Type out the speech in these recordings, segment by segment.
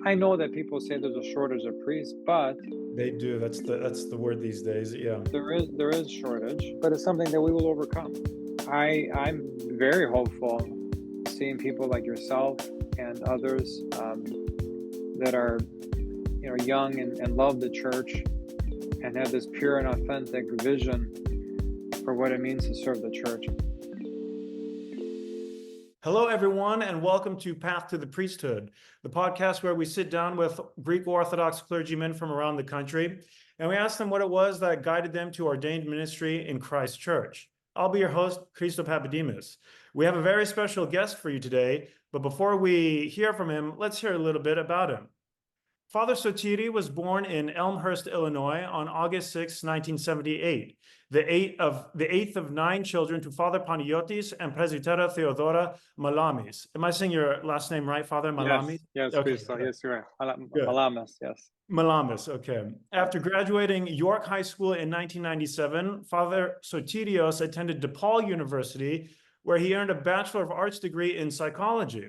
I know that people say there's a shortage of priests, but They do. That's the word these days. Yeah. there is shortage, but it's something that we will overcome. I'm very hopeful seeing people like yourself and others that are young and love the church and have this pure and authentic vision for what it means to serve the church. Hello, everyone, and welcome to Path to the Priesthood, the podcast where we sit down with Greek Orthodox clergymen from around the country, and we ask them what it was that guided them to ordained ministry in Christ's church. I'll be your host, Christos Papadimos. We have a very special guest for you today, but before we hear from him, let's hear a little bit about him. Father Sotiri was born in Elmhurst, Illinois on August 6, 1978, the eighth of 9 children to Father Panagiotis and Presvytera Theodora Malamis. Am I saying your last name right, Father Malamis? Yes, Okay, Christo. Yes, you're right. good. Malamis, yes. Malamis, okay. After graduating York High School in 1997, Father Sotirios attended DePaul University, where he earned a Bachelor of Arts degree in psychology.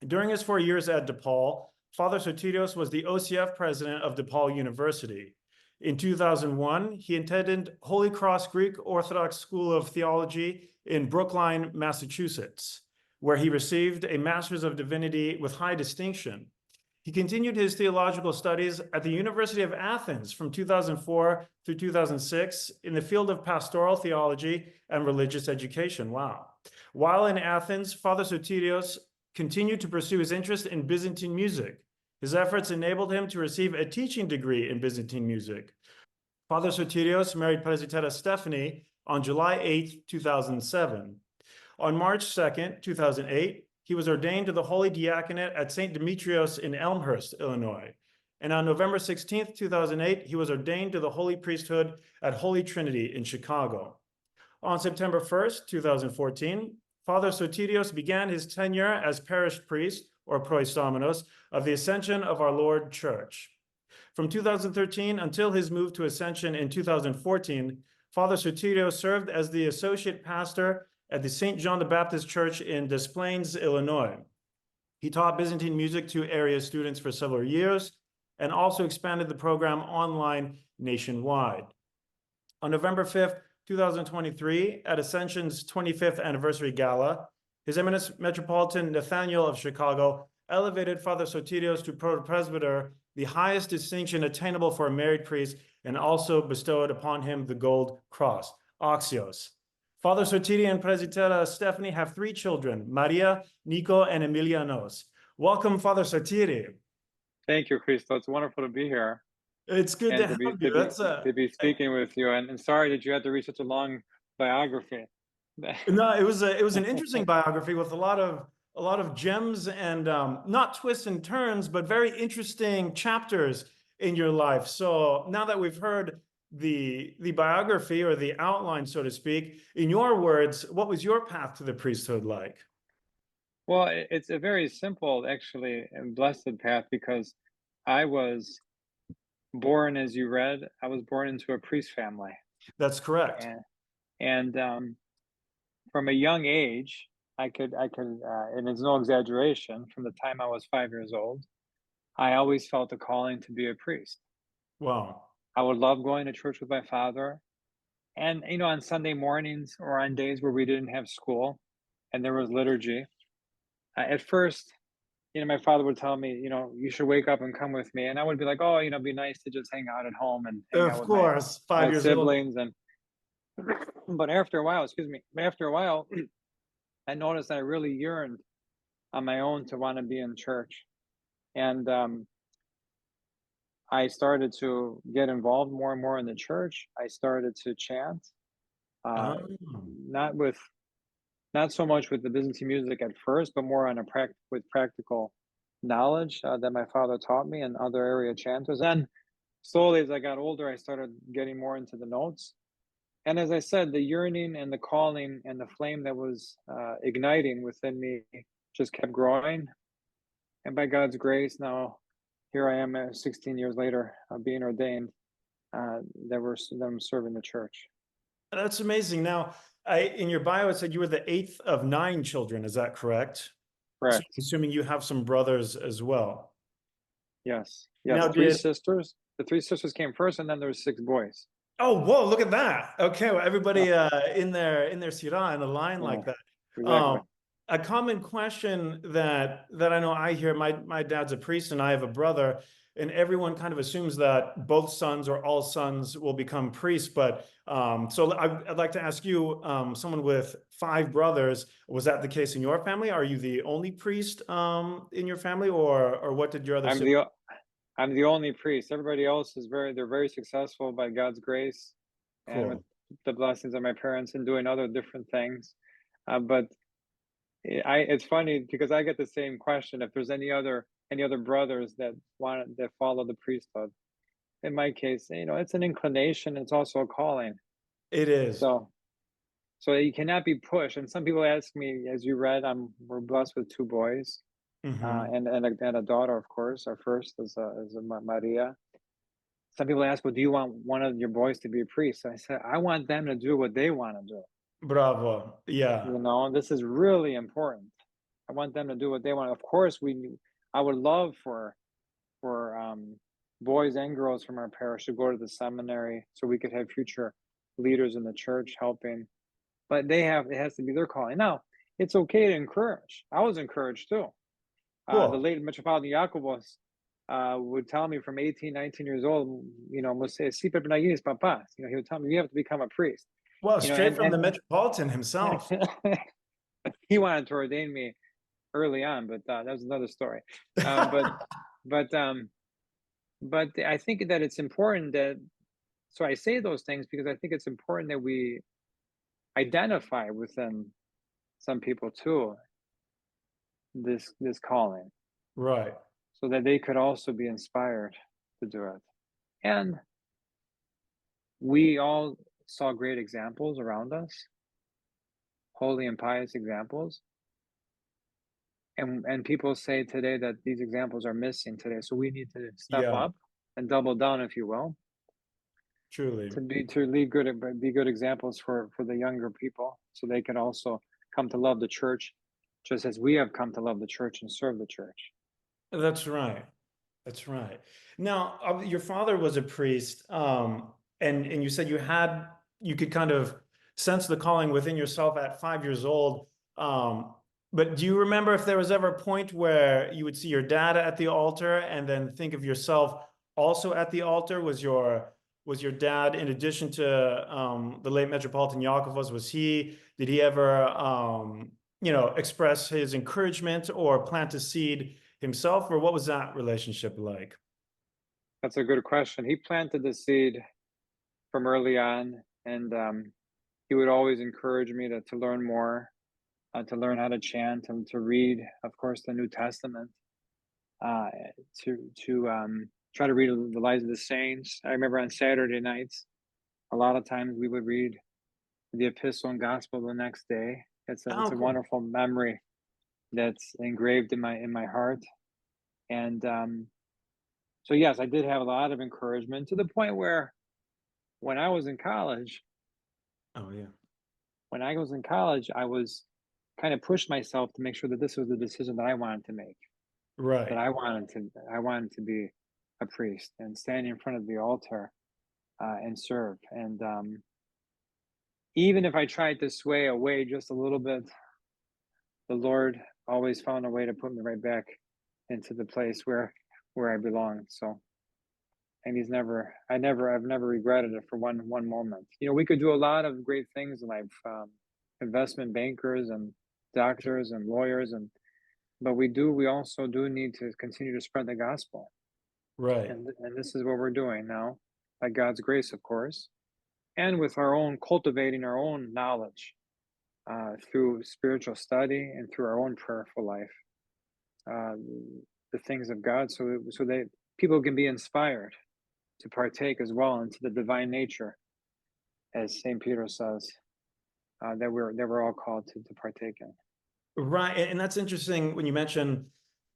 During his 4 years at DePaul, Father Sotirios was the OCF president of DePaul University. In 2001, he attended Holy Cross Greek Orthodox School of Theology in Brookline, Massachusetts, where he received a Masters of Divinity with high distinction. He continued his theological studies at the University of Athens from 2004 through 2006 in the field of pastoral theology and religious education. Wow. While in Athens, Father Sotirios continued to pursue his interest in Byzantine music. His efforts enabled him to receive a teaching degree in Byzantine music. Father Sotirios married Presvytera Stephanie on July 8, 2007. On March 2nd, 2008, he was ordained to the Holy Diaconate at St. Demetrios in Elmhurst, Illinois. And on November 16th, 2008, he was ordained to the Holy Priesthood at Holy Trinity in Chicago. On September 1st, 2014, Father Sotirios began his tenure as Parish Priest, or Proistamenos, of the Ascension of our Lord Church. From 2013 until his move to Ascension in 2014, Father Sotirios served as the Associate Pastor at the St. John the Baptist Church in Des Plaines, Illinois. He taught Byzantine music to area students for several years and also expanded the program online nationwide. On November 5th, 2023, at Ascension's 25th anniversary gala, His Eminence Metropolitan Nathaniel of Chicago elevated Father Sotirios to protopresbyter, the highest distinction attainable for a married priest, and also bestowed upon him the gold cross, Axios. Father Sotiri and Presbytera Stephanie have 3 children, Maria, Nico, and Emilianos. Welcome, Father Sotiri. Thank you, Christo. It's wonderful to be here. It's good to have you. To be speaking with you, and sorry that you had to read such a long biography. No, it was an interesting biography with a lot of gems and not twists and turns, but very interesting chapters in your life. So now that we've heard the biography or the outline, so to speak, in your words, what was your path to the priesthood like? Well, it's a very simple, actually, and blessed path, because I was born, as you read, I was born into a priest family. That's correct. And from a young age, I could, and it's no exaggeration, from the time I was 5 years old, I always felt a calling to be a priest. Wow. I would love going to church with my father. And, on Sunday mornings or on days where we didn't have school and there was liturgy, at first, my father would tell me, you should wake up and come with me. And I would be like, oh, it'd be nice to just hang out at home and hang out with my siblings. But after a while, I noticed I really yearned on my own to want to be in church. And I started to get involved more and more in the church. I started to chant, not so much with the Byzantine music at first, but more on with practical knowledge that my father taught me and other area chanters. And slowly, as I got older, I started getting more into the notes. And as I said, the yearning and the calling and the flame that was igniting within me just kept growing. And by God's grace, now here I am 16 years later, being ordained, that I'm serving the church. That's amazing. Now, in your bio, it said you were the 8th of 9 children. Is that correct? Correct. So assuming you have some brothers as well. Yes, yes. Now, Three did sisters. The three sisters came first, and then there was 6 boys. Oh, whoa, look at that. Okay, well, Yeah, everybody in their sirah in a line yeah, like that. exactly. Um, a common question that I know I hear, my dad's a priest and I have a brother, and everyone kind of assumes that both sons or all sons will become priests. But so I'd like to ask you, someone with 5 brothers, was that the case in your family? Are you the only priest in your family, or what did your other I'm siblings? the I'm the only priest. Everybody else is they're very successful by God's grace and with Cool. the blessings of my parents and doing other different things. But it's funny because I get the same question if there's any other brothers that follow the priesthood. In my case, it's an inclination. It's also a calling. It is. So you cannot be pushed. And some people ask me, as you read, we're blessed with 2 boys, Hmm. and a daughter, of course. Our first is a Maria. Some people ask, well, do you want one of your boys to be a priest? I said, I want them to do what they want to do. Bravo. Yeah. This is really important. I want them to do what they want. Of course, I would love for boys and girls from our parish to go to the seminary so we could have future leaders in the church helping. But it has to be their calling. Now, it's okay to encourage. I was encouraged too. The Cool. late Metropolitan Iacobos would tell me from 18, 19 years old, must say, "Si Panagiotis papas." He would tell me, you have to become a priest. Well, You know, straight and from the Metropolitan himself. and he wanted to ordain me early on, but that was another story. But but but I think that it's important that. So I say those things because I think it's important that we identify within some people too this calling, Right. so that they could also be inspired to do it. And we all saw great examples around us, holy and pious examples. And people say today that these examples are missing today. So we need to step Yeah, up and double down, if you will, truly. to lead be good examples for the younger people, so they can also come to love the church, just as we have come to love the church and serve the church. That's right. That's right. Now, your father was a priest, and you said you could kind of sense the calling within yourself at 5 years old. But do you remember if there was ever a point where you would see your dad at the altar and then think of yourself also at the altar? Was your dad, in addition to the late Metropolitan Iakovos, did he ever express his encouragement or plant a seed himself, or what was that relationship like? That's a good question. He planted the seed from early on, and he would always encourage me to learn more, to learn how to chant and to read, of course, the New Testament, uh, to try to read the lives of the saints. I remember on Saturday nights, a lot of times we would read the Epistle and Gospel the next day. It's Oh, a cool. wonderful memory that's engraved in my heart, and so yes, I did have a lot of encouragement to the point where when I was in college, Oh, yeah. I was kind of pushed myself to make sure that this was the decision that I wanted to make. That Right. I wanted to be a priest and stand in front of the altar and serve. And even if I tried to sway away just a little bit, the Lord always found a way to put me right back into the place where I belong. So, and I've never regretted it for one moment. We could do a lot of great things in life, investment bankers and doctors and lawyers, but we also do need to continue to spread the gospel. Right. And this is what we're doing now, by God's grace, of course, and with our own cultivating our own knowledge through spiritual study and through our own prayerful life, uh, the things of God, so that people can be inspired to partake as well into the divine nature, as Saint Peter says, that we're all called to partake in. Right. And that's interesting when you mention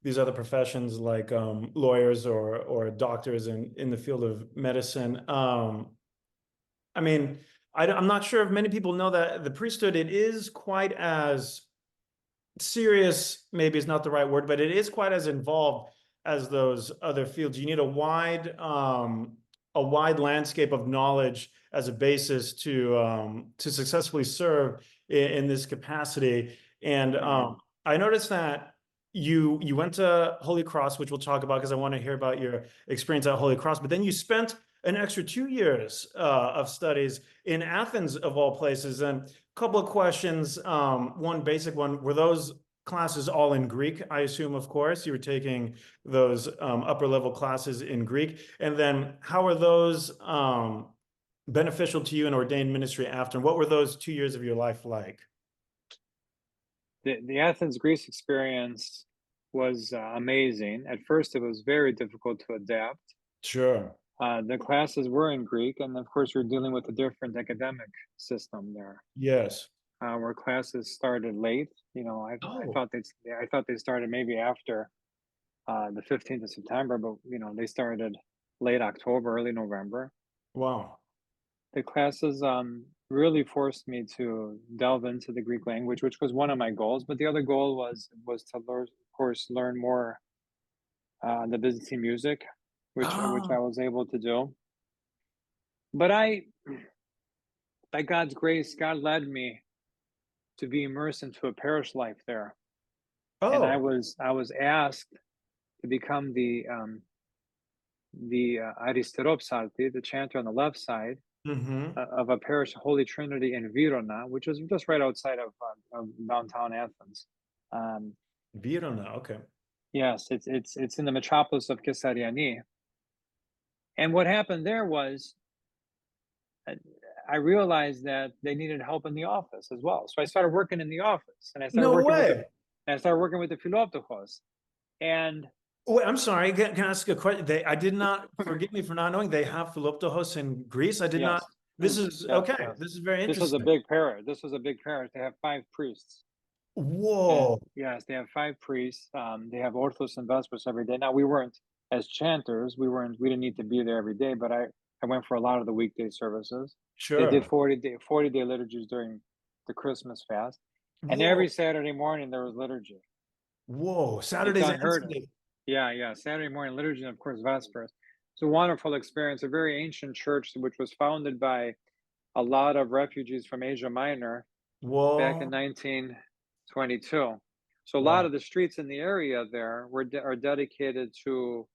these other professions like lawyers or doctors in the field of medicine. I mean, I'm not sure if many people know that the priesthood, it is quite as serious, maybe is not the right word, but it is quite as involved as those other fields. You need a wide landscape of knowledge as a basis to successfully serve in this capacity. And I noticed that you went to Holy Cross, which we'll talk about because I want to hear about your experience at Holy Cross. But then you spent an extra 2 years of studies in Athens, of all places. And a couple of questions. One basic one: were those classes all in Greek? I assume, of course, you were taking those upper level classes in Greek. And then, how are those beneficial to you in ordained ministry after? And what were those 2 years of your life like? The Athens, Greece experience was amazing. At first, it was very difficult to adapt. Sure. The classes were in Greek, and of course, you're dealing with a different academic system there, Yes. where classes started late. I Oh, thought they started maybe after the 15th of September, but they started late October, early November. wow. The classes really forced me to delve into the Greek language, which was one of my goals. But the other goal was to learn, of course, learn more the Byzantine music, which I Oh, was able to do. But by God's grace, God led me to be immersed into a parish life there, and I oh. was asked to become the Aristeropsalti, the chanter on the left side Mm-hmm. of a parish, Holy Trinity in Virona, which is just right outside of downtown Athens. Um, Verona, okay. yes, it's in the metropolis of Kesariani. And what happened there was uh, I realized that they needed help in the office as well. So I started working in the office, and No way. I started working with the Philoptochos. And Wait, I'm sorry. Can I ask a question? I did not, forgive me for not knowing, they have Philoptochos in Greece. I did not. yes, This is yes, okay. yes. This is very This was a interesting. big parish. This was a big parish. They have 5 priests. And Whoa. yes, they have 5 priests. They have Orthos and Vespers every day. Now we weren't as chanters. We didn't need to be there every day, but I went for a lot of the weekday services. They did Sure. 40-day liturgies during the Christmas fast, and every Whoa. Saturday morning there was liturgy. Whoa. It's Saturdays and unheard of. Sundays. Yeah, yeah. Saturday morning liturgy, and of course Vespers. It's a wonderful experience. A very ancient church which was founded by a lot of refugees from Asia Minor back in Whoa. 1922. So a lot Wow. of the streets in the area there are dedicated to,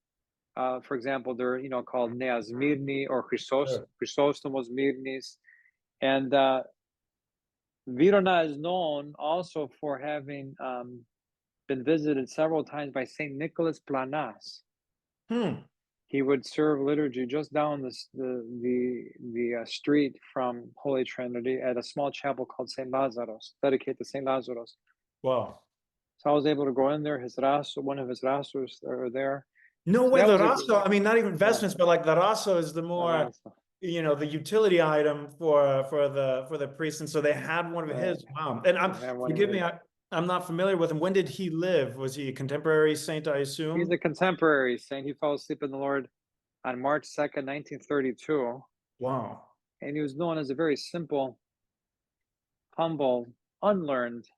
for example, they're called Neas Mirni or Sure. Chrysostomos Mirnis, and Virona is known also for having been visited several times by Saint Nicholas Planas. Hmm. He would serve liturgy just down the street from Holy Trinity at a small chapel called Saint Lazarus, dedicated to Saint Lazarus. Wow. So I was able to go in there. One of his rasos are there. No So way. that The was raso, I mean, not even yeah, investments, but like the raso is the the more, raso. the utility item for the priest. And so they had one of Right. his. Wow. And They have one of forgive me, his. I'm not familiar with him. When did he live? Was he a contemporary saint, I He's assume? a contemporary saint. He fell asleep in the Lord on March 2nd, 1932, Wow. and he was known as a very simple, humble, unlearned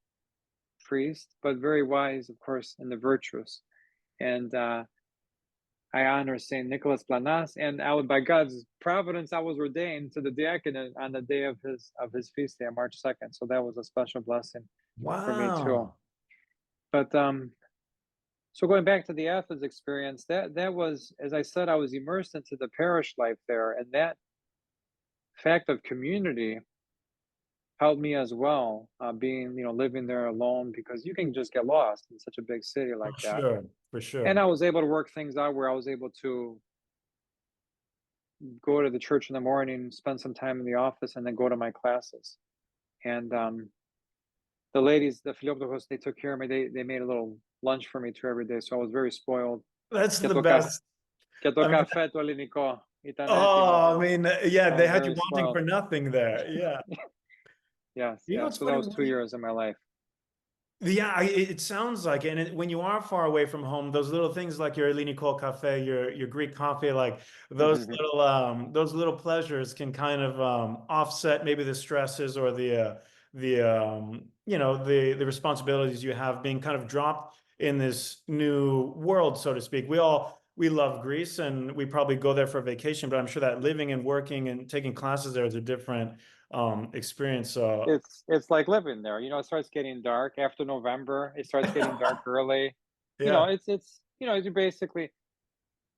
priest, but very wise, of course, and the virtuous. And I honor Saint Nicholas Planas, and by God's providence, I was ordained to the diaconate on the day of his feast day, on March 2nd. So that was a special blessing for me too. Wow. But so going back to the Athens experience, that was, as I said, I was immersed into the parish life there, and that fact of community helped me as well. Being living there alone, because you can just get lost in such a big city like For that. sure. For And sure. I was able to work things out where I was able to go to the church in the morning, spend some time in the office, and then go to my classes. And the ladies, the Philoptochos, they took care of me. They made a little lunch for me too every day, so I was very spoiled. That's Και the το, κα... best. και το I mean, καφέ το ελληνικό ήταν έτοιμο. oh, I mean, yeah, I they was had you very wanting for spoiled. nothing there. Yeah. Yes, You know yeah. what's So that funny? was 2 years of my life. Yeah, it sounds like it. And when you are far away from home, those little things like your Ellinikol cafe, your Greek coffee, like those little pleasures can kind of offset maybe the stresses or the responsibilities you have being kind of dropped in this new world, so to speak. We love Greece and we probably go there for vacation, but I'm sure that living and working and taking classes there is a different experience. It's like living there. You know, it starts getting dark after November. It starts getting dark early. You know, Yeah, it's you know, you basically.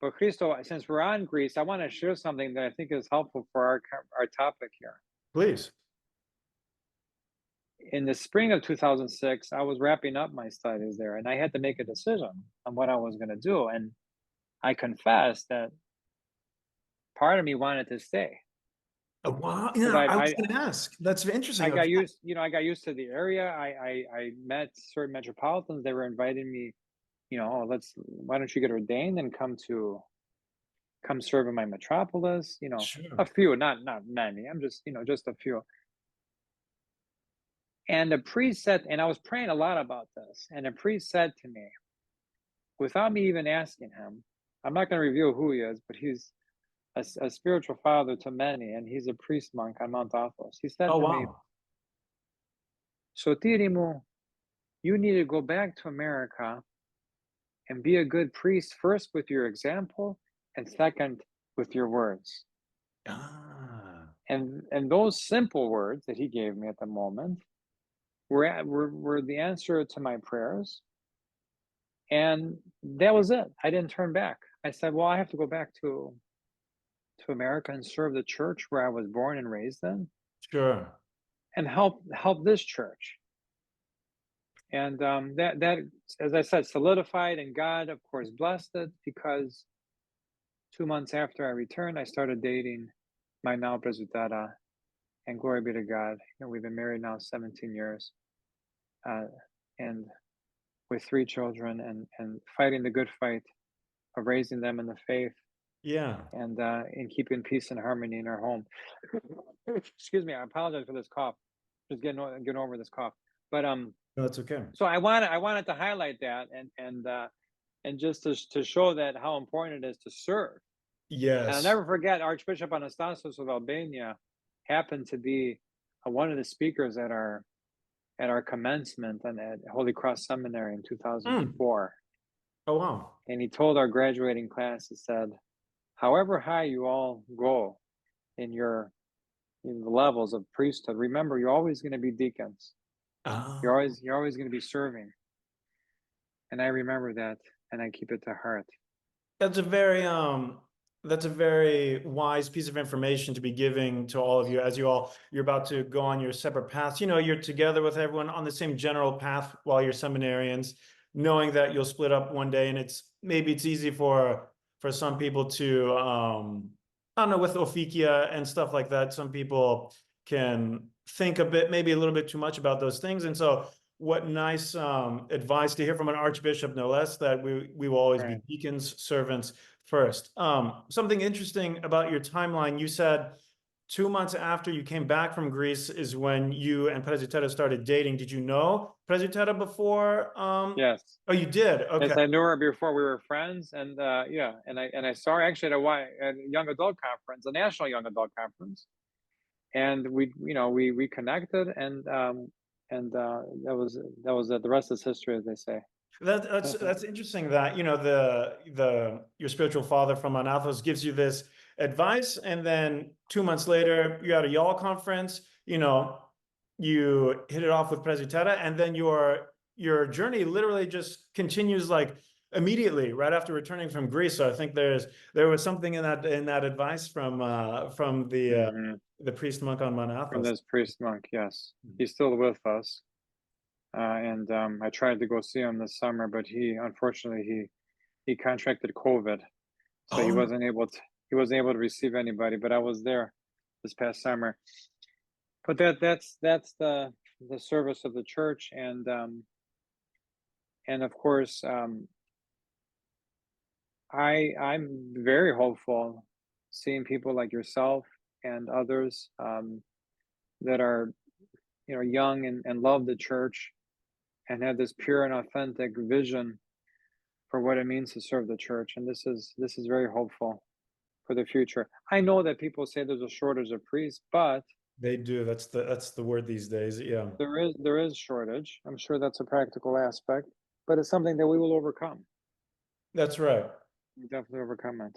But Christo, since we're on Greece, I want to share something that I think is helpful for our topic here. please. In the spring of 2006, I was wrapping up my studies there, and I had to make a decision on what I was going to do. And I confessed that part of me wanted to stay Oh, wow. because Yeah, I was going to ask. That's I interesting. got Okay. used, you know, I got used to the area. I met certain metropolitans. They were inviting me, you know, oh, why don't you get ordained and come serve in my metropolis? You know, Sure. a few, not many. I'm just, you know, just a few. And the priest said, and I was praying a lot about this, and the priest said to me, without me even asking him, I'm not going to reveal who he is, but he's a spiritual father to many, and he's a priest monk on Mount Athos. He said Oh, to me, wow. Sotirimo, you need to go back to America and be a good priest, first with your example, and second with your words. Ah, And those simple words that he gave me at the moment were the answer to my prayers. And that was it. I didn't turn back. I said, well, I have to go back to America and serve the church where I was born and raised in, sure. and help this church. And that, as I said, solidified, and God, of course, blessed it, because 2 months after I returned, I started dating my now Presvytera, and glory be to God. You know, we've been married now 17 years, and with 3 children, and fighting the good fight of raising them in the faith, Yeah. and in keeping peace and harmony in our home. Excuse me, I apologize for this cough. Just getting over this cough. But No, that's okay. so I wanted to highlight that, and just to show that how important it is to serve. And I'll Yes. never forget, Archbishop Anastasios of Albania happened to be one of the speakers at our commencement and at Holy Cross Seminary in Mm. 2004. Oh, wow. And he told our graduating class, he said, however high you all go in the levels of priesthood, remember, you're always going to be deacons. Oh, You're always going to be serving. And I remember that, and I keep it to heart. that's a very wise piece of information to be giving to all of you as you're about to go on your separate paths. You know, you're together with everyone on the same general path while you're seminarians, knowing that you'll split up one day, and maybe it's easy for some people to I don't know, with officia and stuff like that, some people can think maybe a little bit too much about those things. And so what nice advice to hear from an archbishop, no less, that we will always be Right. deacons, servants first. Something interesting about your timeline, you said 2 months after you came back from Greece is when you and Presvytera started dating. Did you know Presvytera before? Yes. Oh, you did? Okay. Yes, I knew her before we were friends, and yeah, and I saw her actually at a young adult conference, a national young adult conference, and we connected, and that was it. The rest is history, as they say. That's interesting that, you know, your spiritual father from Mount Athos gives you this advice, and then 2 months later you're at a y'all conference, you know, you hit it off with Presbytera, and then your journey literally just continues like immediately right after returning from Greece. So I think there was something in that advice from Hmm. the priest monk on Mount From Athos. this priest monk, yes, he's still with us, and I tried to go see him this summer, but unfortunately he contracted COVID, so Oh, he wasn't able to receive anybody. But I was there this past summer. But that's the service of the church, and of course, I'm very hopeful seeing people like yourself and others, that are, you know, young and love the church and have this pure and authentic vision for what it means to serve the church. And this is very hopeful for the future. I know that people say there's a shortage of priests, but they do. That's the word these days. Yeah. there is shortage. I'm sure that's a practical aspect. but it's something that we will overcome. That's right. We definitely overcome it.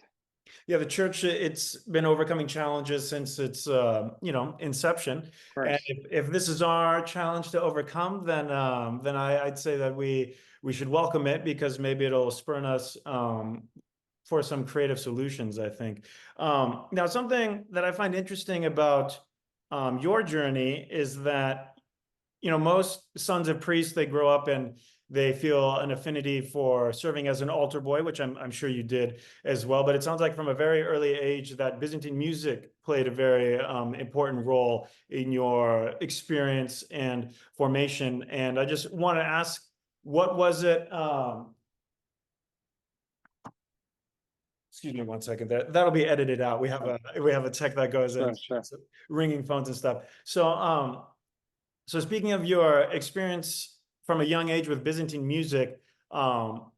Yeah, the church, it's been overcoming challenges since its inception. Of And course. if this is our challenge to overcome, then I'd say that we should welcome it, because maybe it'll spur us for some creative solutions, I think. Now, something that I find interesting about your journey is that, most sons of priests, they grow up and they feel an affinity for serving as an altar boy, which I'm sure you did as well. But it sounds like from a very early age that Byzantine music played a very important role in your experience and formation. And I just want to ask, what was it? Excuse me one second. That'll be edited out. We have a tech that goes in, Sure. ringing phones and stuff. So speaking of your experience from a young age with Byzantine music,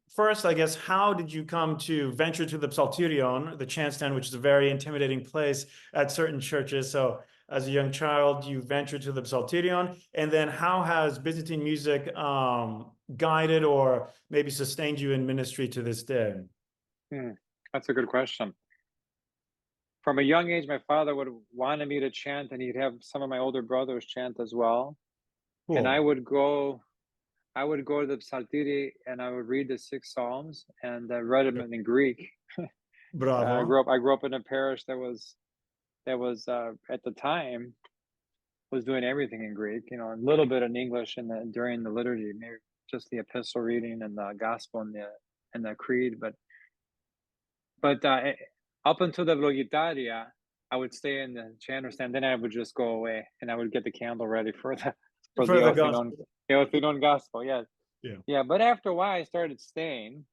first, I guess, how did you come to venture to the Psalterion, the chant stand, which is a very intimidating place at certain churches? So as a young child, you ventured to the Psalterion, and then how has Byzantine music guided or maybe sustained you in ministry to this day? That's a good question. From a young age, my father would wanted me to chant, and he'd have some of my older brothers chant as well. Cool. And I would go to the Psaltiri and I would read the 6 Psalms, and I read them in Greek. Bravo. I grew up in a parish that was at the time was doing everything in Greek, a little bit in English during the liturgy, maybe just the epistle reading and the gospel and the creed, but up until the Vlogitaria, I would stay in the chanter stand. Then I would just go away, and I would get the candle ready for the gospel. Yes. Yeah. But after a while, I started staying,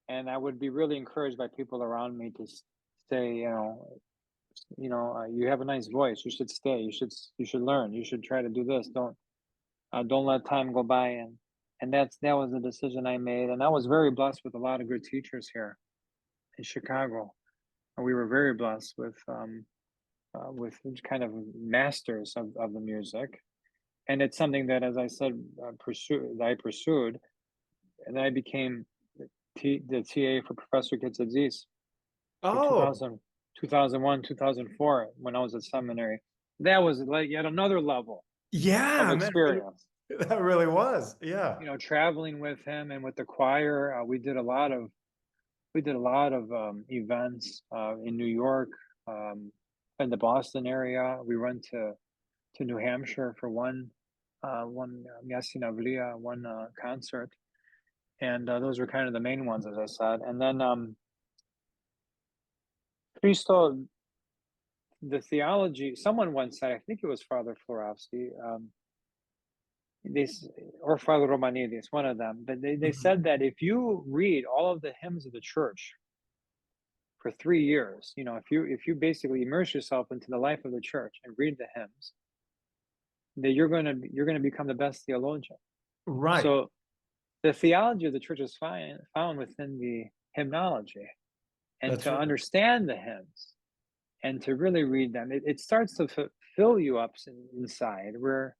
and I would be really encouraged by people around me to say, you have a nice voice. You should stay. You should learn. You should try to do this. Don't let time go by. And that was the decision I made. And I was very blessed with a lot of good teachers here in Chicago. And we were very blessed with kind of masters of the music. And it's something that, as I said, I pursued, and I became the TA for Professor Kitsatzis. Oh, 2001, 2004, when I was at seminary. That was like yet another level of experience. That really was, yeah. Traveling with him and with the choir, we did a lot of events in New York, in the Boston area. We went to New Hampshire for one concert, and those were kind of the main ones, as I said. And then Christo, the theology. Someone once said, I think it was Father Florovsky, or Father Romanidis, one of them, but they said that if you read all of the hymns of the church for 3 years, if you basically immerse yourself into the life of the church and read the hymns, that you're going to become the best theologian. Right. So the theology of the church is found within the hymnology, and That's to right. understand the hymns and to really read them, it starts to fill you up inside, where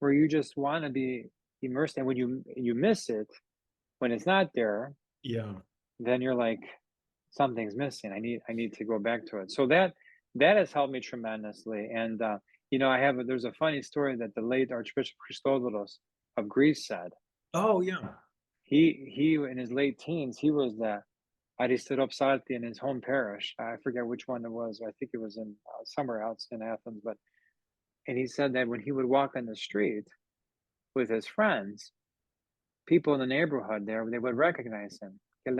you just want to be immersed. And when you miss it, when it's not there, then you're like, something's missing. I need to go back to it. So that has helped me tremendously. And there's a funny story that the late Archbishop Christodoulos of Greece said. Oh yeah. He in his late teens, he was the Aristoteles Psalti in his home parish. I forget which one it was. I think it was in somewhere else in Athens. And he said that when he would walk on the street with his friends, people in the neighborhood there, they would recognize him. And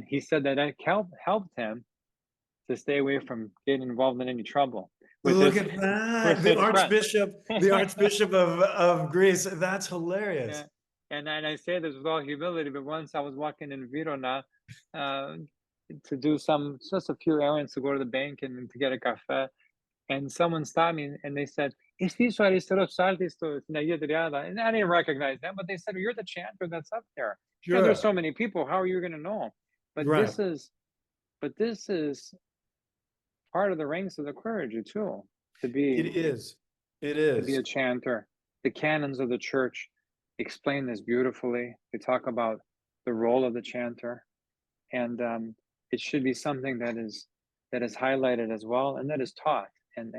he said that helped him to stay away from getting involved in any trouble. Look at that, the Archbishop of Greece. That's hilarious. Yeah. And I say this with all humility, but once I was walking in Verona to do just a few errands, to go to the bank and to get a cafe, and someone stopped me and they said, "Is this Aristoteles Psaltis?" And I didn't recognize them, but they said, "You're the chanter that's up there." Sure. There's so many people. How are you going to know? But this is part of the ranks of the clergy too. To be it is to be a chanter. the canons of the church explain this beautifully. They talk about the role of the chanter, and it should be something that is highlighted as well, and that is taught. And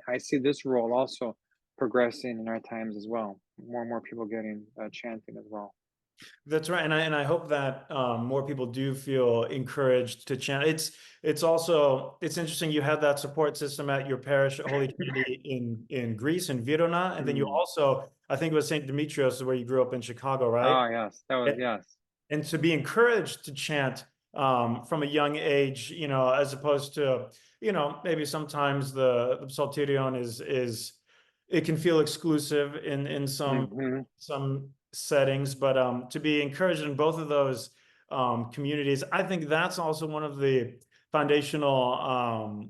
I see this role also progressing in our times as well. More and more people getting chanting as well. That's right, and I hope that more people do feel encouraged to chant. It's also it's interesting you had that support system at your parish, Holy Trinity in Greece in Verona, and then you also, I think it was St. Demetrios where you grew up in Chicago, right? Oh yes, that was yes. And to be encouraged to chant from a young age, you know, as opposed to, you know, maybe sometimes the psalterion is it can feel exclusive in some settings, but to be encouraged in both of those communities, I think that's also one of the foundational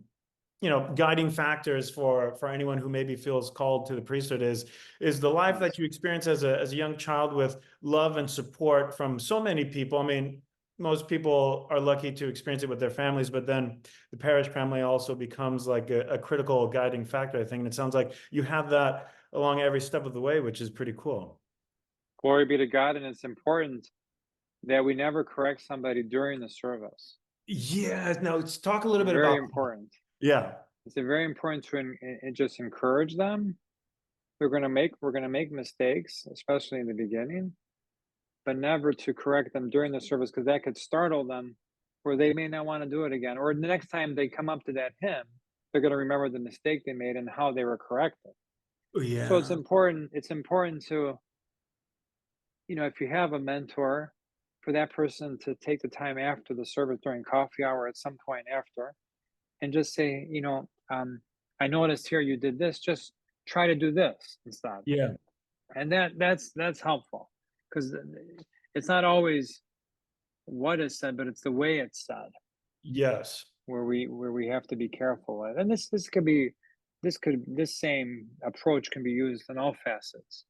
you know, guiding factors for anyone who maybe feels called to the priesthood is the life that you experience as a young child with love and support from so many people. I mean, most people are lucky to experience it with their families, but then the parish family also becomes like a critical guiding factor, I think. And it sounds like you have that along every step of the way, which is pretty cool. Glory be to God, and it's important that we never correct somebody during the service. Yeah, now let's talk a little bit Very about important. yeah. It's very important to just encourage them. We're gonna make mistakes, especially in the beginning, but never to correct them during the service, because that could startle them, where they may not want to do it again. Or the next time they come up to that hymn, they're gonna remember the mistake they made and how they were corrected. So it's Yeah. important. It's important to, if you have a mentor, for that person to take the time after the service during coffee hour at some point after, and just say, I noticed here you did this. Just try to do this instead. Yeah. And that's helpful, because it's not always what is said, but it's the way it's said, Yes. where we have to be careful with. And this same approach can be used in all facets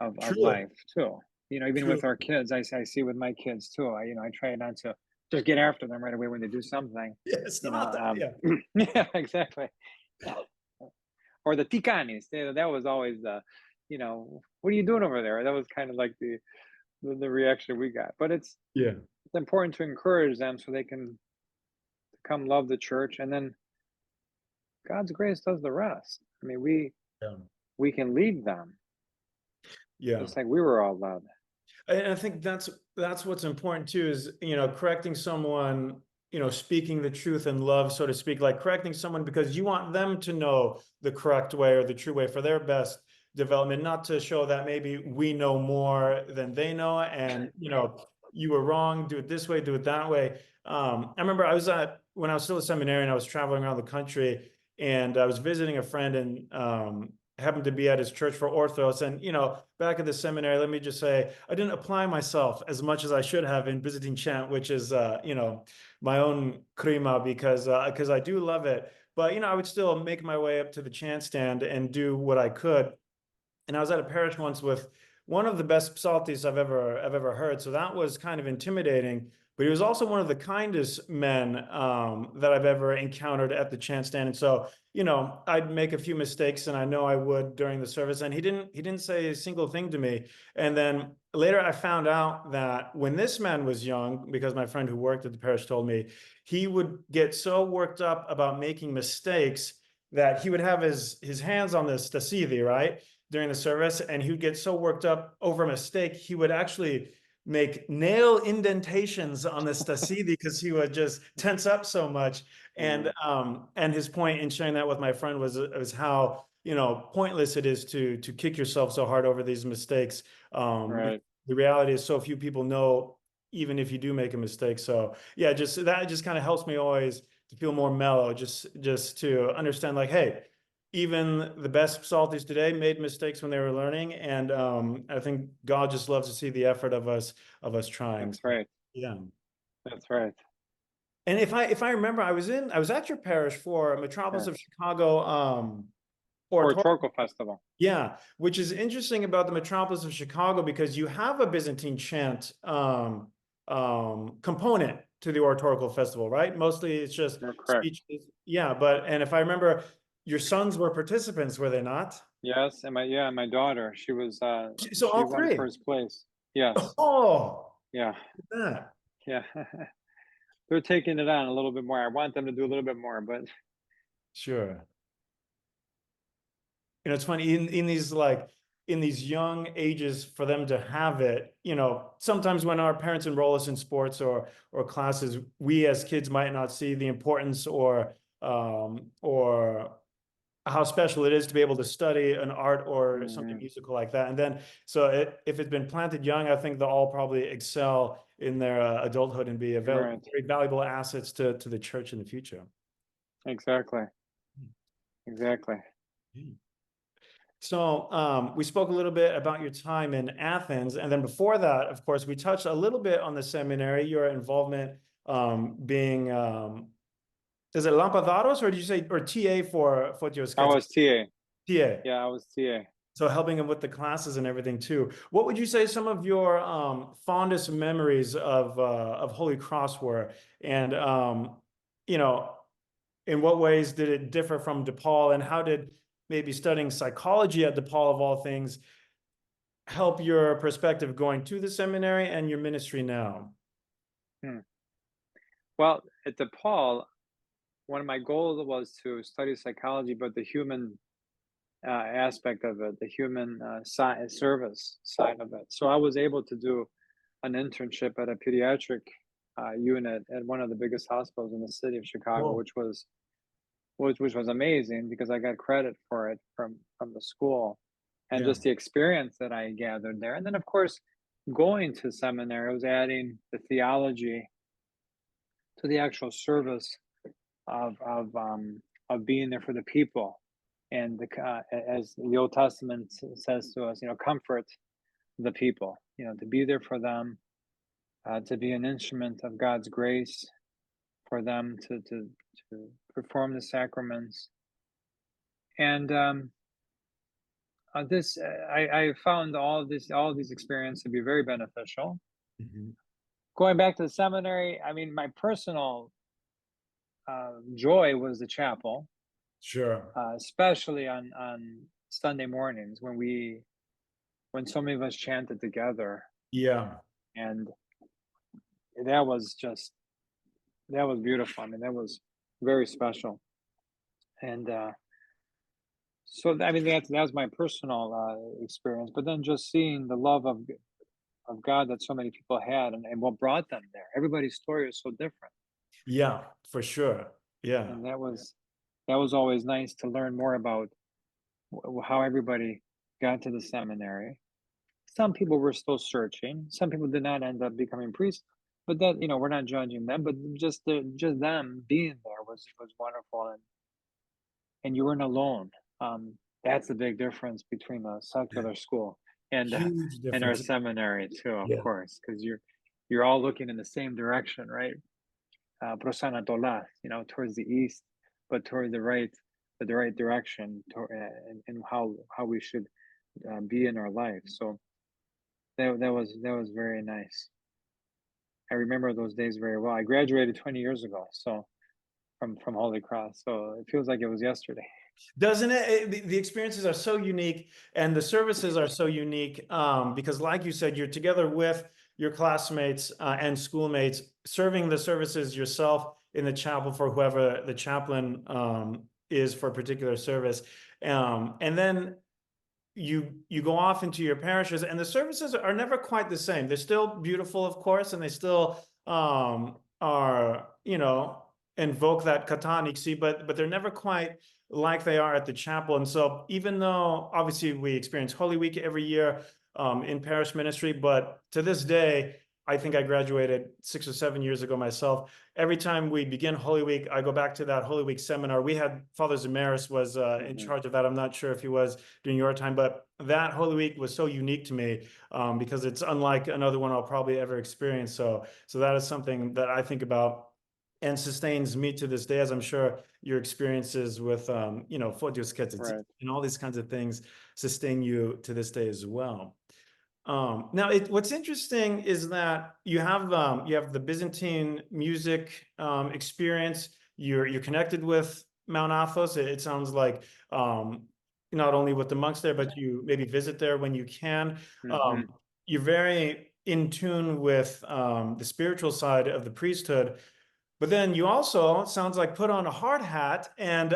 of Truly. life too. Even Truly. with our kids, I see with my kids too. I try not to just get after them right away when they do something. Yeah, it's not that. Yeah. Yeah, exactly. Or the tikanis, that was always the, what are you doing over there? That was kind of like the reaction we got. But it's Yeah. important to encourage them so they can come love the church, and then God's grace does the rest. I mean, Yeah. we can lead them Yeah. just like we were all led. And I think that's what's important too, is, you know, correcting someone, you know, speaking the truth in love, so to speak, like correcting someone because you want them to know the correct way or the true way for their best development, not to show that maybe we know more than they know and, you know, you were wrong, do it this way, do it that way. I remember when I was still a seminarian, I was traveling around the country and I was visiting a friend and happened to be at his church for Orthros. And, you know, back at the seminary, let me just say, I didn't apply myself as much as I should have in Byzantine chant, which is, you know, my own krima, because I do love it. But, you know, I would still make my way up to the chant stand and do what I could. And I was at a parish once with one of the best psaltis I've ever heard. So that was kind of intimidating. But he was also one of the kindest men that I've ever encountered at the chant stand. And so, you know, I'd make a few mistakes, and I know I would during the service. And he didn't say a single thing to me. And then later I found out that when this man was young, because my friend who worked at the parish told me, he would get so worked up about making mistakes that he would have his hands on the stasithi, right, during the service, and he would get so worked up over a mistake, he would actually make nail indentations on the stasithi because he would just tense up so much. And his point in sharing that with my friend was how, you know, pointless it is to kick yourself so hard over these mistakes. Right. The reality is so few people know, even if you do make a mistake. So yeah, that just kind of helps me always to feel more mellow, just to understand, like, hey, even the best psaltists today made mistakes when they were learning, and I think God just loves to see the effort of us trying. That's right. Yeah. That's right. And if I remember, I was at your parish for Metropolis of Yes. Chicago Oratorical festival. yeah, which is interesting about the Metropolis of Chicago, because you have a Byzantine chant component to the oratorical festival, right? Mostly it's just You're correct. speeches. Yeah, and if I remember, your sons were participants, were they not? Yes, and my daughter, she was So she all won three. first place. Yes. Oh, Yeah. yeah, Yeah. They're taking it on a little bit more. I want them to do a little bit more, but sure. You know, it's funny in these young ages for them to have it, you know, sometimes when our parents enroll us in sports or classes, we as kids might not see the importance or how special it is to be able to study an art or something musical like that. And then, so if it's been planted young, I think they'll all probably excel in their adulthood and be right. very valuable assets to the church in the future. Exactly. Exactly. So we spoke a little bit about your time in Athens, and then before that, of course, we touched a little bit on the seminary, your involvement being is it Lampadaros, or did you say, or TA for Fotios? I was TA. TA. Yeah, I was TA. So helping him with the classes and everything too. What would you say some of your fondest memories of Holy Cross were? And you know, in what ways did it differ from DePaul, and how did maybe studying psychology at DePaul of all things help your perspective going to the seminary and your ministry now? Well, at DePaul, one of my goals was to study psychology, but the human aspect of it, the human service side of it. So I was able to do an internship at a pediatric unit at one of the biggest hospitals in the city of Chicago, Cool. which was amazing because I got credit for it from the school, and Yeah. just the experience that I gathered there. And then, of course, going to seminary, I was adding the theology to the actual service of being there for the people, and as the Old Testament says to us, comfort the people, to be there for them, to be an instrument of God's grace for them to perform the sacraments. And this I found all these experiences to be very beneficial. Going back to the seminary, I mean, my personal joy was the chapel, Sure. especially on Sunday mornings when so many of us chanted together, Yeah. and that was beautiful. I mean, that was very special, and so I mean that was my personal experience. But then just seeing the love of God that so many people had, and what brought them there. Everybody's story is so different, Yeah, for sure. Yeah. and that was always nice to learn more about how everybody got to the seminary. Some people were still searching. Some people did not end up becoming priests, but that, we're not judging them. But just them being there was wonderful, and you weren't alone. That's the big difference between the secular school and Huge and our difference. seminary too, of Yeah. course, because you're all looking in the same direction, right? Prosanatola, towards the east, but toward the right direction, and how we should be in our life. So that was very nice. I remember those days very well. I graduated 20 years ago, so from Holy Cross, so it feels like it was yesterday. Doesn't it? The experiences are so unique and the services are so unique because, like you said, you're together with your classmates and schoolmates, serving the services yourself in the chapel for whoever the chaplain is for a particular service. And then you go off into your parishes, and the services are never quite the same. They're still beautiful, of course, and they still are, invoke that kataniksi, but they're never quite like they are at the chapel. And so even though obviously we experience Holy Week every year in parish ministry, but to this day, I think I graduated 6 or 7 years ago myself. Every time we begin Holy Week, I go back to that Holy Week seminar. We had Father Zamaris was in charge of that. I'm not sure if he was during your time, but that Holy Week was so unique to me because it's unlike another one I'll probably ever experience. So that is something that I think about and sustains me to this day, as I'm sure your experiences with, Fotios Right. and all these kinds of things sustain you to this day as well. Now, what's interesting is that you have the Byzantine music experience. You're connected with Mount Athos? It sounds like not only with the monks there, but you maybe visit there when you can. Mhm. You're very in tune with the spiritual side of the priesthood. But then you also, it sounds like, put on a hard hat and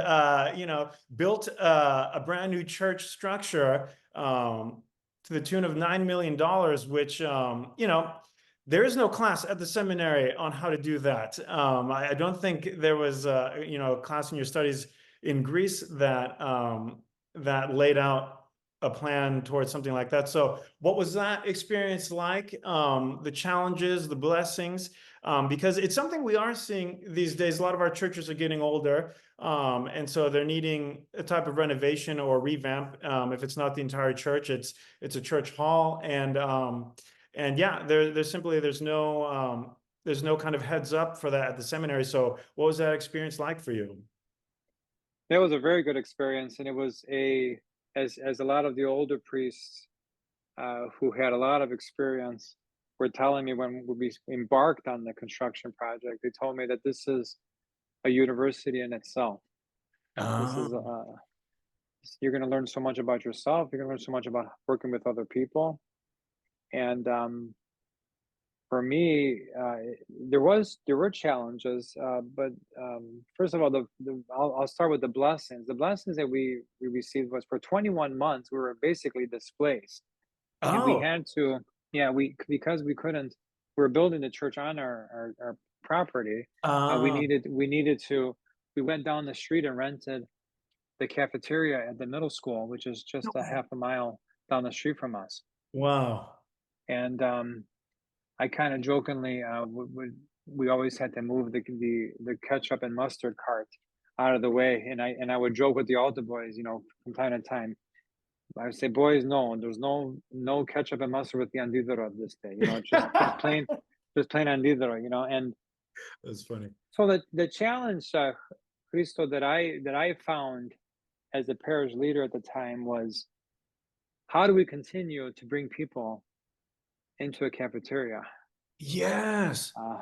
built a brand new church structure to the tune of $9 million, which there is no class at the seminary on how to do that. I don't think there was a class in your studies in Greece that that laid out a plan towards something like that. So what was that experience like? The challenges, the blessings? Because it's something we are seeing these days. A lot of our churches are getting older, and so they're needing a type of renovation or revamp. If it's not the entire church, it's a church hall, and yeah, there's no kind of heads up for that at the seminary. So what was that experience like for you? That was a very good experience, and it was as a lot of the older priests who had a lot of experience were telling me when we embarked on the construction project. They told me that this is a university in itself. This is Oh, you're going to learn so much about yourself. You're going to learn so much about working with other people, and for me, there were challenges, but first of all, I'll start with the blessings. The blessings that we received was for 21 months we were basically displaced, and we oh, had to, yeah, we because we couldn't, we were building the church on our property. uh, We needed to. We went down the street and rented the cafeteria at the middle school, which is just a half a mile down the street from us, wow. and I kind of jokingly we always had to move the ketchup and mustard cart out of the way, and I would joke with the altar boys, from time to time. I would say, boys, no, there's no ketchup and mustard with the andidero this day. It's just plain andidero. And That's funny. so the challenge, Cristo, that I found as a parish leader at the time was, how do we continue to bring people into a cafeteria? Yes. Uh,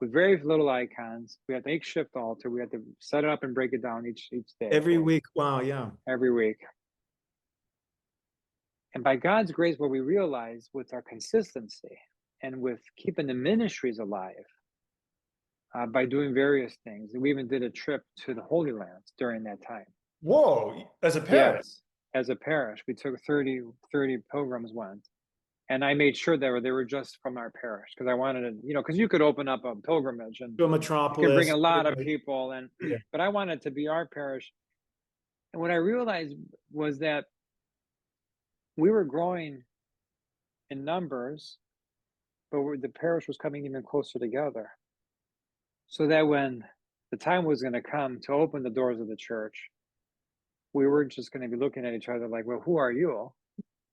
with very little icons. We had makeshift altar. We had to set it up and break it down each day, Every week. Wow. Yeah. every week. And by God's grace, what we realized with our consistency and with keeping the ministries alive, by doing various things. We even did a trip to the Holy Lands during that time. Whoa. As a parent. Yes, as a parish, we took 30 pilgrims went. And I made sure they were just from our parish, because I wanted to, because you could open up a pilgrimage and To a you can bring metropolis. a lot of people, Yeah. but I wanted to be our parish. And what I realized was that we were growing in numbers, but the parish was coming even closer together. So that when the time was going to come to open the doors of the church, we weren't just going to be looking at each other like, well, who are you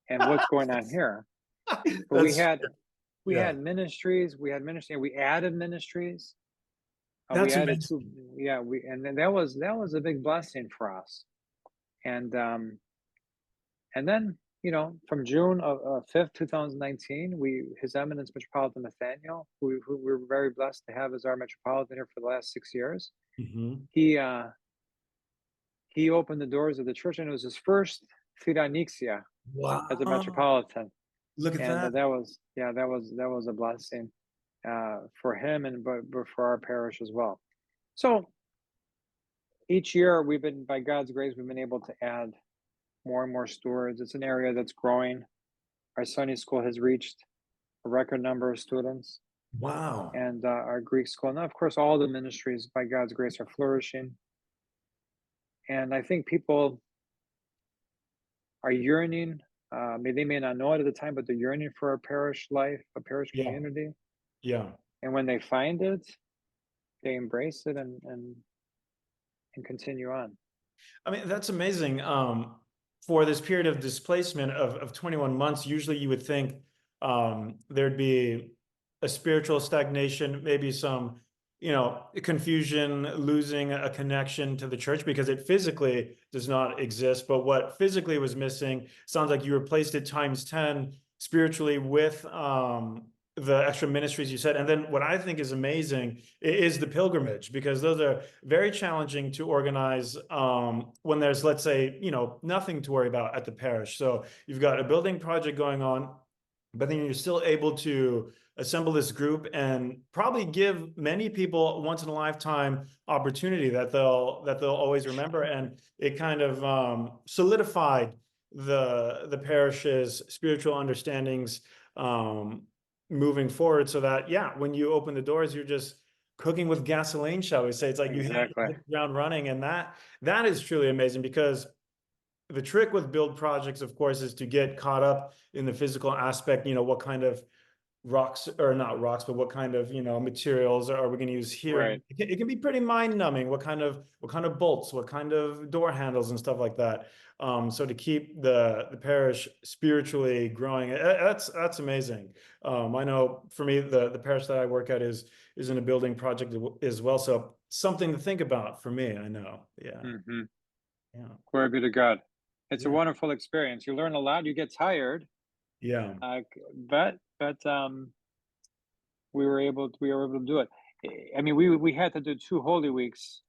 and what's going on here? But we That's, had yeah. ministries, we added ministries. We That's added amazing. two, yeah, and then that was a big blessing for us. And then, from June of 5th, 2019, His Eminence Metropolitan Nathaniel, who we were very blessed to have as our metropolitan here for the last 6 years, Mhm. he opened the doors of the church, and it was his first Fidanixia as a Wow. metropolitan, Look at and that. that was a blessing for him, and but for our parish as well. So each year, by God's grace, we've been able to add more and more stewards. It's an area that's growing. Our Sunday school has reached a record number of students, Wow. and our Greek school. And of course, all the ministries, by God's grace, are flourishing. And I think people are yearning. They may not know it at the time, but they're yearning for a parish life, a parish Yeah. community. Yeah. And when they find it, they embrace it and continue on. I mean, that's amazing. For this period of displacement of 21 months, usually you would think there'd be a spiritual stagnation, maybe some, confusion, losing a connection to the church because it physically does not exist. But what physically was missing sounds like you replaced it times 10 spiritually with the extra ministries you said. And then what I think is amazing is the pilgrimage, because those are very challenging to organize when there's, let's say, nothing to worry about at the parish. So you've got a building project going on, but then you're still able to assemble this group and probably give many people once in a lifetime opportunity that they'll always remember. And it kind of solidified the parish's spiritual understandings moving forward, so that, yeah, when you open the doors, you're just cooking with gasoline, shall we say. It's like you hit Exactly. the ground running, and that is truly amazing, because the trick with build projects, of course, is to get caught up in the physical aspect. What kind of rocks, or not rocks, but what kind of materials are we going to use here? Right. It can be pretty mind numbing. What kind of bolts, what kind of door handles and stuff like that. So to keep the parish spiritually growing, that's amazing. I know for me, the parish that I work at is in a building project as well. So something to think about for me. I know. Yeah. Mm-hmm. Yeah. Glory be to God. It's a Yeah. wonderful experience. You learn a lot. You get tired. Yeah. But we were able to do it. I mean, we had to do 2 Holy Weeks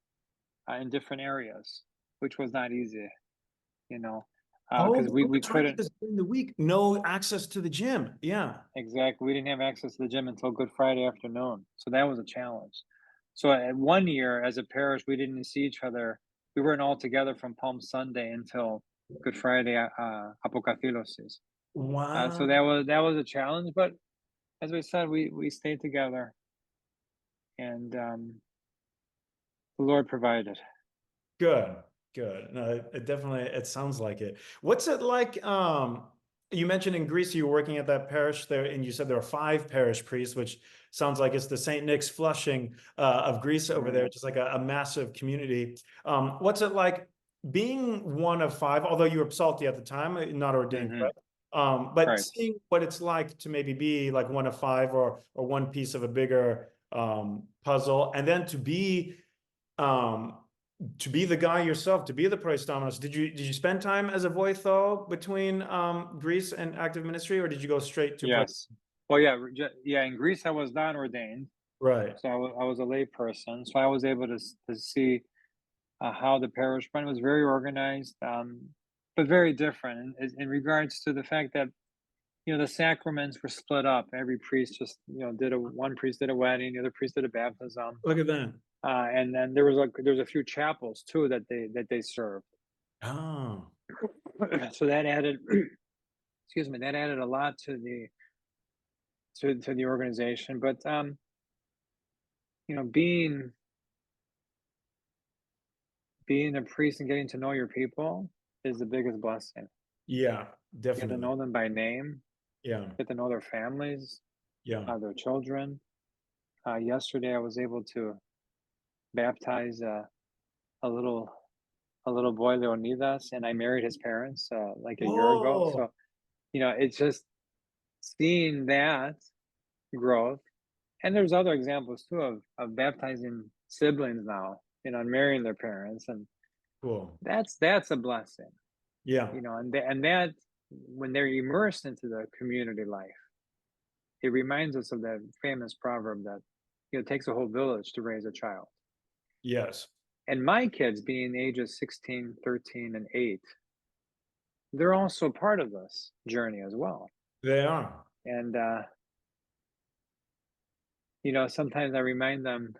in different areas, which was not easy, because we That's right, couldn't. because during the week, no access to the gym. Yeah. Exactly. We didn't have access to the gym until Good Friday afternoon. So that was a challenge. So at 1 year as a parish, we didn't see each other. We weren't all together from Palm Sunday until Good Friday, Apokathilosis. So Wow. that was a challenge, but as we said, we stayed together, and the Lord provided. Good. Good. No, it definitely, it sounds like it. What's it like? You mentioned in Greece you were working at that parish there, and you said there are 5 parish priests, which sounds like it's the St. Nick's Flushing of Greece over there, just like a massive community. What's it like being one of 5, although you were psalty at the time, not ordained, Mm-hmm. correct? But Right. seeing what it's like to maybe be like one of 5, or one piece of a bigger puzzle, and then um, to be the guy yourself, to be the Proistamenos. Did you spend time as a voitho between Greece and active ministry, or did you go straight to Yes. Well, yeah, yeah. In Greece, I was not ordained, Right. so I was a lay person. So I was able to see how the parish ran. It was very organized, but very different in regards to the fact that the sacraments were split up. Every priest just one priest did a wedding, the other priest did a baptism, Look at that. and then there was a few chapels too that they served. Oh. So that added, excuse me, that added a lot to the organization. But being a priest and getting to know your people is the biggest blessing. Yeah, Get to definitely. know them by name, Yeah. get to know their families, Yeah. their children. Yesterday, I was able to baptize a little boy, Leonidas, and I married his parents like a year ago. Whoa. So it's just seeing that growth. And there's other examples too of baptizing siblings now, and marrying their parents, and Cool. that's a blessing, Yeah. and that when they're immersed into the community life, it reminds us of that famous proverb that it takes a whole village to raise a child. Yes. And my kids, being ages 16, 13, and 8, they're also part of this journey as well. They are. And sometimes I remind them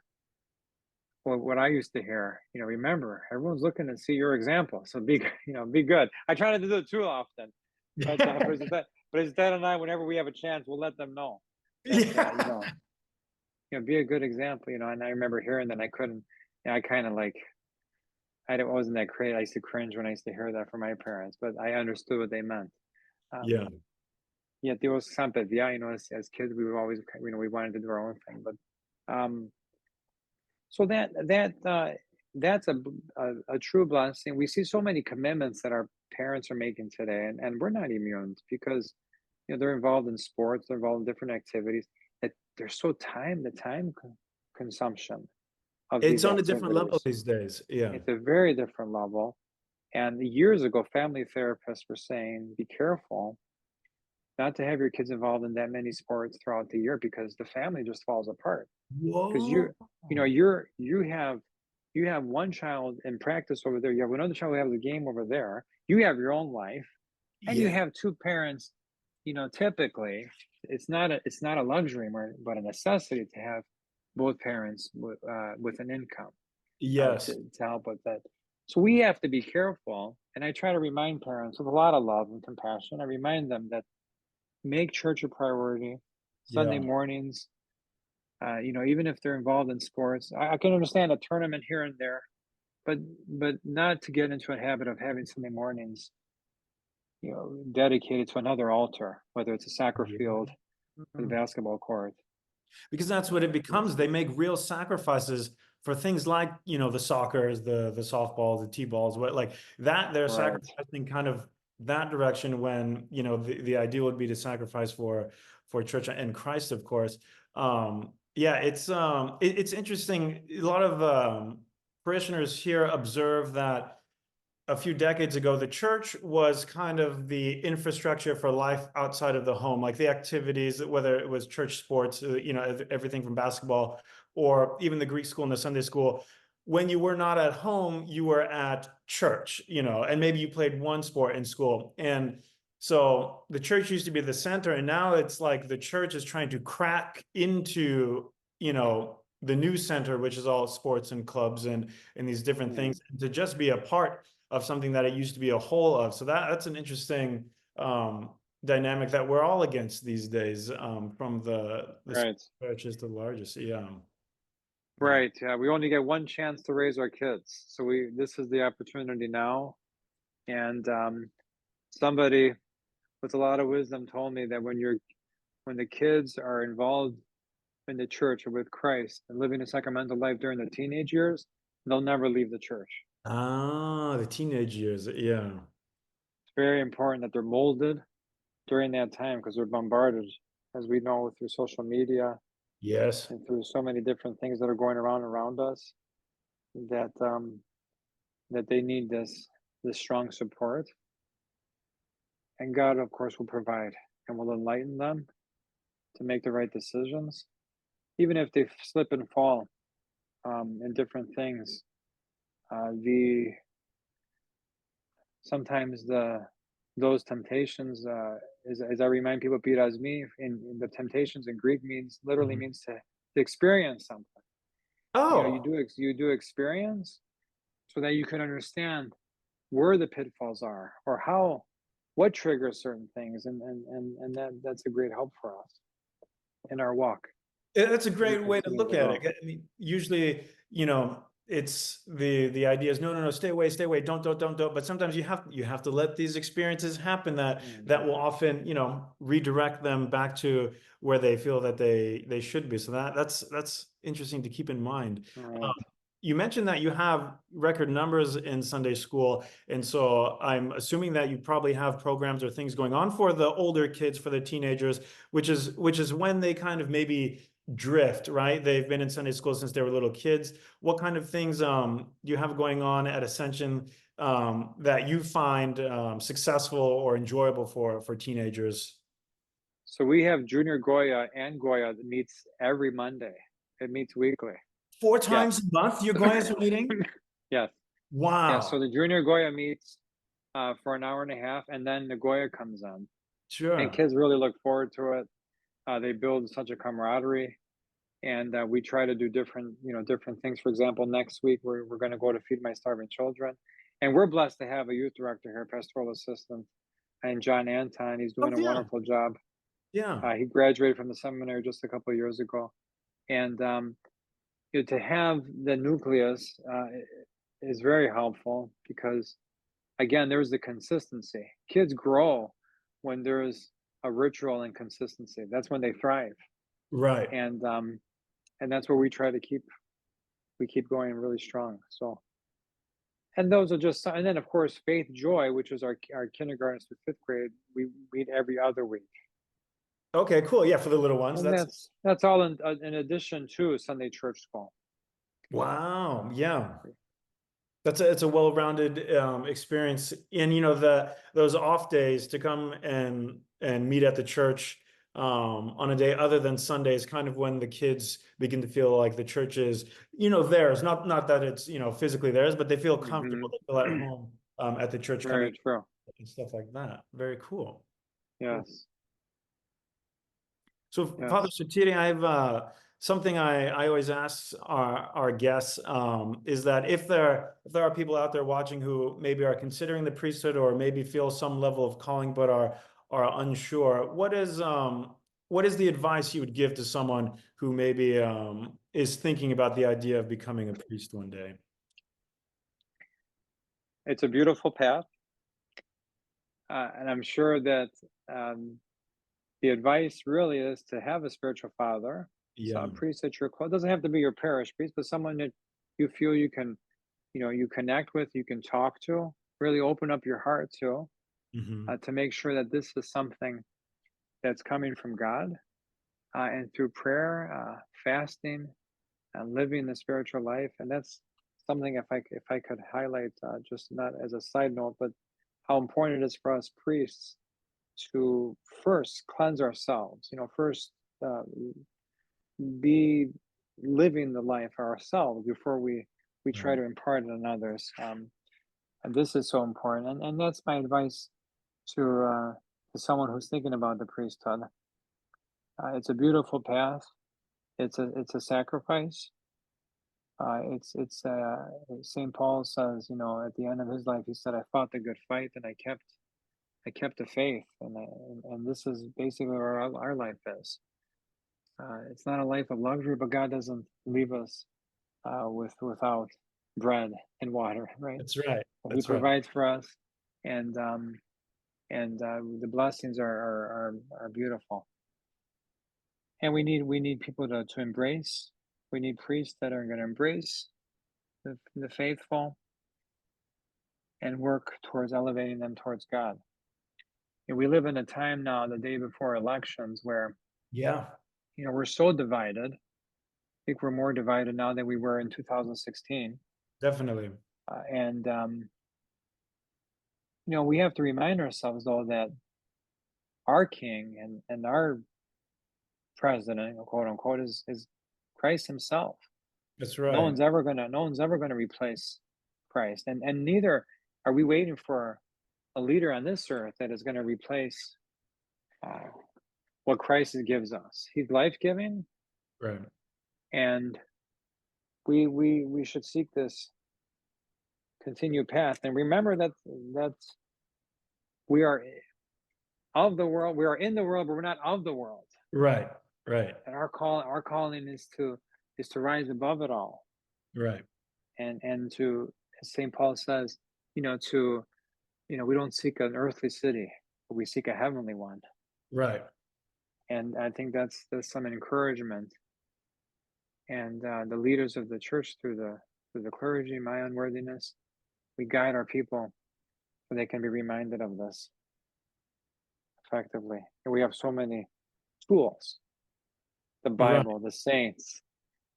what I used to hear. Remember, everyone's looking to see your example, so be good. I try not to do it too often, but it's Dad and I, whenever we have a chance, we'll let them know that, be a good example. And I remember hearing that. I couldn't. I kind of like. Wasn't that great. I used to cringe when I used to hear that from my parents, but I understood what they meant. Yeah. Yeah, there was something. Yeah, as kids, we were always, we wanted to do our own thing, but so that's a true blessing. We see so many commitments that our parents are making today, and we're not immune, because they're involved in sports, they're involved in different activities that they're so time consumption of It's these on a different level activities. these days. Yeah. It's a very different level. And years ago, family therapists were saying, be careful, not to have your kids involved in that many sports throughout the year because the family just falls apart. Because Whoa. you have one child in practice over there, you have another child who has the game over there, you have your own life, and you Yeah. have two parents. Typically it's not a luxury but a necessity to have both parents with an income Yes. to help with that. So we have to be careful, and I try to remind parents with a lot of love and compassion. I remind them that make church a priority. Sunday Yeah. mornings, even if they're involved in sports, I can understand a tournament here and there, but not to get into a habit of having Sunday mornings, dedicated to another altar, whether it's a soccer field or the Yeah. basketball court. Because that's what it becomes. They make real sacrifices for things like, the soccers, the softballs, the t-balls, what like that. They're Right. sacrificing kind of that direction when, the ideal would be to sacrifice for church and Christ, of course. Yeah, it's interesting. A lot of parishioners here observe that a few decades ago, the church was kind of the infrastructure for life outside of the home, like the activities, whether it was church sports, everything from basketball, or even the Greek school and the Sunday school. When you were not at home, you were at church, and maybe you played one sport in school. And so the church used to be the center, and now it's like the church is trying to crack into, the new center, which is all sports and clubs and these different Mm. things, and to just be a part of something that it used to be a whole of. So that's an interesting dynamic that we're all against these days, from the Right. churches to the largest. Yeah. Yeah. Right. Yeah. We only get one chance to raise our kids. So this is the opportunity now. And somebody with a lot of wisdom told me that when the kids are involved in the church or with Christ and living a sacramental life during the teenage years, they'll never leave the church. Ah, the teenage years. Yeah. It's very important that they're molded during that time because they're bombarded, as we know, through social media Yes. and through so many different things that are going around us, that that they need this strong support. And God, of course, will provide and will enlighten them to make the right decisions, even if they slip and fall in different things. The sometimes those temptations, as I remind people, pirasmi in the temptations in Greek literally Mhm. means to experience something. Oh, You do experience so that you can understand where the pitfalls are or what triggers certain things, and that's a great help for us in our walk that's a as we great way to continue look to at it. grow. I mean, usually, it's the idea is no, no, no, stay away, don't. But sometimes you have to let these experiences happen that Mhm. will often, redirect them back to where they feel that they should be. So that's interesting to keep in mind. All Um, right. you mentioned that you have record numbers in Sunday school, and so I'm assuming that you probably have programs or things going on for the older kids, for the teenagers, which is when they kind of maybe drift, right? They've been in Sunday school since they were little kids. What kind of things do you have going on at Ascension that you find successful or enjoyable for teenagers? So we have Junior Goya and Goya that meets every Monday. It meets weekly. Four Yes. times a month, your Goyas are meeting? Yes. Yeah. So Wow. the Junior Goya meets for an hour and a half, and then the Goya comes on, and Sure. kids really look forward to it. They build such a camaraderie, and we try to do different things. For example, next week we're going to go to Feed My Starving Children, and we're blessed to have a youth director here, pastoral assistant, and John Anton. He's Oh doing a yeah. wonderful job. Yeah. He graduated from the seminary just a couple of years ago, and to have the nucleus is very helpful because, again, there's the consistency. Kids grow when there's a ritual and consistency. That's when they thrive, Right. and that's where we keep going really strong. So, and those are just, and then of course Faith Joy, which is our kindergarten through fifth grade. We meet every other week, Okay, cool. Yeah, for the little ones. and That's that's all in addition to Sunday church school. wow. Yeah. It's a well-rounded experience. And the those off days to come and meet at the church on a day other than Sundays, kind of when the kids begin to feel like the church is, theirs. Not that it's, physically theirs, but they feel comfortable, they feel at home at the church, Very coming true. and stuff like that. Very cool. Yes. So, Yes. Father Sotirios, I have something I always ask our guests is that if there are people out there watching who maybe are considering the priesthood or maybe feel some level of calling but are unsure, what is the advice you would give to someone who maybe is thinking about the idea of becoming a priest one day? It's a beautiful path. And I'm sure that the advice really is to have a spiritual father, so Yeah. a priest that you're close. It doesn't have to be your parish priest, but someone that you feel you can, you connect with, you can talk to, really open up your heart to make sure that this is something that's coming from God, and through prayer, fasting, and living the spiritual life. And that's something, if I could highlight, just not as a side note, but how important it is for us priests to first cleanse ourselves, first be living the life ourselves before we try to impart it on others. And this is so important. And that's my advice to someone who's thinking about the priesthood. It's a beautiful path. It's a sacrifice. It's St. Paul says, at the end of his life, he said, "I fought the good fight and I kept the faith," and this is basically where our life is. It's not a life of luxury, but God doesn't leave us without bread and water, right? That's right. He That's right. provides for us, and the blessings are beautiful. And we need people to embrace. We need priests that are going to embrace the faithful and work towards elevating them towards God. And we live in a time now, the day before elections, where we're so divided. I think we're more divided now than we were in 2016. Definitely. And we have to remind ourselves, though, that our king and our president, quote unquote, is Christ himself. That's right. No one's ever gonna replace Christ, and neither are we waiting for a leader on this earth that is going to replace what Christ gives us. He's life-giving, right? And we should seek this continued path, and remember that we are of the world. We are in the world, but we're not of the world. Right. And our calling is to rise above it all. Right. And to, as St. Paul says, we don't seek an earthly city, but we seek a heavenly one. Right. And I think that's some encouragement. And the leaders of the church, through the clergy, my unworthiness, we guide our people so they can be reminded of this effectively. And we have so many tools: the Bible, the saints,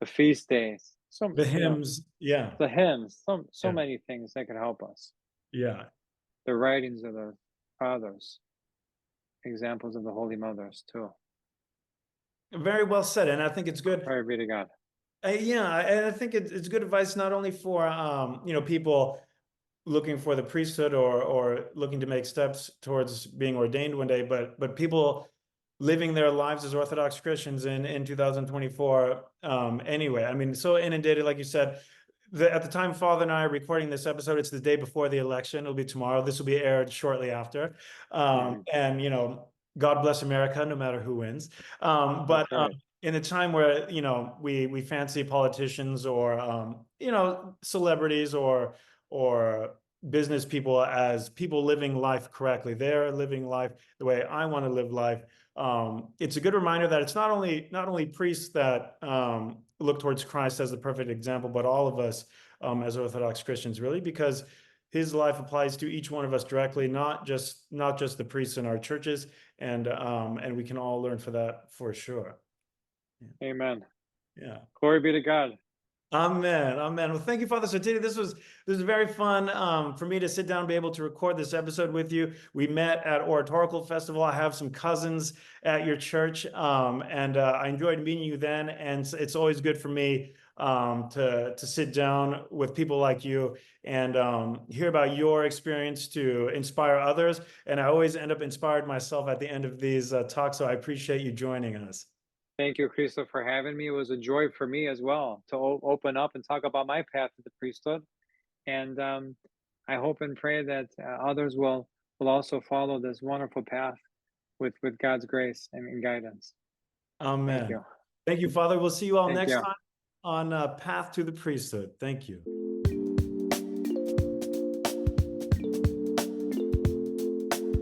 the feast days, the hymns, the hymns, so many things that could help us. The writings of the fathers, examples of the holy mothers too. Very well said, and I think it's good. Glory be to God. And I think it's good advice not only for people looking for the priesthood or looking to make steps towards being ordained one day, but people living their lives as Orthodox Christians in 2024 anyway. I mean, so inundated, like you said. At the time Father and I are recording this episode, it's the day before the election. It'll be tomorrow. This will be aired shortly after. And God bless America, no matter who wins. But in a time where we fancy politicians or celebrities or business people as people living life correctly, they're living life the way I want to live life. It's a good reminder that it's not only priests that look towards Christ as the perfect example, but all of us as Orthodox Christians, really, because his life applies to each one of us directly, not just the priests in our churches, and we can all learn for that for sure. Amen. Yeah. Glory be to God. Amen. Amen. Well, thank you, Father Sotirios. This was very fun for me to sit down and be able to record this episode with you. We met at Oratorical Festival. I have some cousins at your church, and I enjoyed meeting you then. And it's always good for me to sit down with people like you and hear about your experience to inspire others. And I always end up inspired myself at the end of these talks. So I appreciate you joining us. Thank you, Cristo, for having me. It was a joy for me as well to open up and talk about my path to the priesthood. And I hope and pray that others will also follow this wonderful path with God's grace and guidance. Thank Amen. you. Thank you, Father. We'll see you all Thank next you. time on Path to the Priesthood. Thank you.